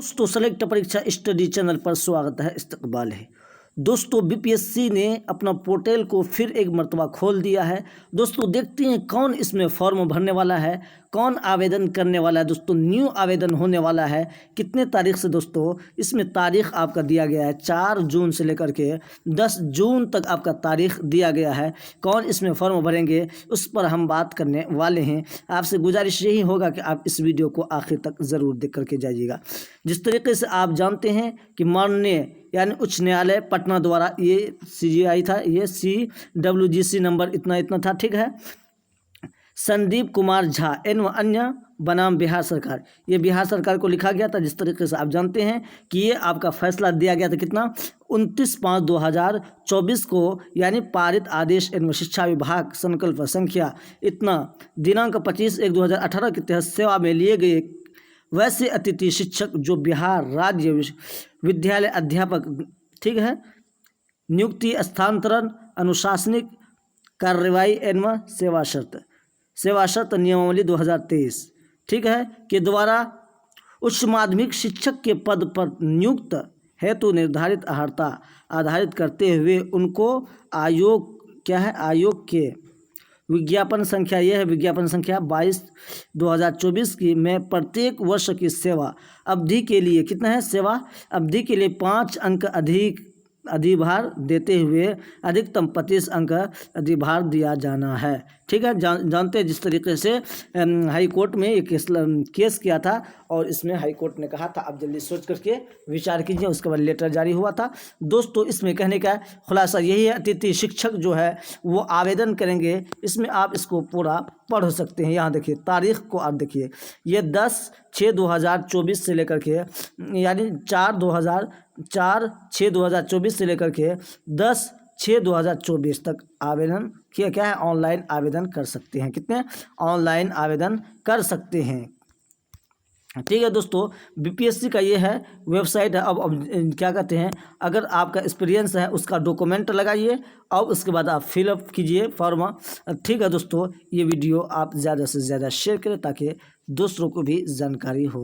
दोस्तों सेलेक्ट परीक्षा study channel पर स्वागत है, इस्तकबाल है। दोस्तों बीपीएससी ने अपना पोर्टल को फिर एक मर्तबा खोल दिया है। दोस्तों देखते हैं कौन इसमें फॉर्म भरने वाला है, कौन आवेदन करने वाला है। दोस्तों न्यू आवेदन होने वाला है कितने तारीख से। दोस्तों इसमें तारीख आपका दिया गया है 4 जून से लेकर के 10 जून तक आपका तारीख दिया गया है। कौन इसमें फॉर्म भरेंगे उस पर हम बात करने वाले हैं। आपसे गुजारिश यही होगा कि आप इस वीडियो को आखिर तक ज़रूर देख करके जाइएगा। जिस तरीके से आप जानते हैं कि माननीय यानी उच्च न्यायालय पटना द्वारा ये CGI था, ये CWGC नंबर इतना था, ठीक है। संदीप कुमार झा एवं अन्य बनाम बिहार सरकार, ये बिहार सरकार को लिखा गया था। जिस तरीके से आप जानते हैं कि ये आपका फैसला दिया गया था कितना 29/5/2024 को, यानी पारित आदेश एवं शिक्षा विभाग संकल्प संख्या इतना दिनांक 25/1/2018 के तहत सेवा में लिए गए वैसे अतिथि शिक्षक जो बिहार राज्य विद्यालय अध्यापक, ठीक है, नियुक्ति स्थानांतरण अनुशासनिक कार्रवाई एवं सेवा शर्त नियमावली 2023, ठीक है, के द्वारा उच्च माध्यमिक शिक्षक के पद पर नियुक्त हेतु निर्धारित अर्हता आधारित करते हुए उनको आयोग के विज्ञापन संख्या, यह है विज्ञापन संख्या 22/2024 की में प्रत्येक वर्ष की सेवा अवधि के लिए कितना है, सेवा अवधि के लिए 5 अंक अधिभार देते हुए अधिकतम 25 अंक अधिभार दिया जाना है, ठीक है। जानते हैं जिस तरीके से हाई कोर्ट में एक केस किया था और इसमें हाई कोर्ट ने कहा था आप जल्दी सोच करके विचार कीजिए, उसके बाद लेटर जारी हुआ था। दोस्तों इसमें कहने का खुलासा यही है, अतिथि शिक्षक जो है वो आवेदन करेंगे। इसमें आप इसको पूरा पढ़ सकते हैं। यहाँ देखिए तारीख को आप देखिए, ये 10/6/2024 से लेकर के यानी 4/6/2024 से लेकर के 10/6/2024 तक आवेदन किया क्या है, ऑनलाइन आवेदन कर सकते हैं। कितने ऑनलाइन आवेदन कर सकते हैं, ठीक है। दोस्तों बीपीएससी का ये है वेबसाइट है। अब क्या कहते हैं, अगर आपका एक्सपीरियंस है उसका डॉक्यूमेंट लगाइए और उसके बाद आप फिलअप कीजिए फॉर्म, ठीक है। दोस्तों ये वीडियो आप ज़्यादा से ज़्यादा शेयर करें ताकि दूसरों को भी जानकारी हो।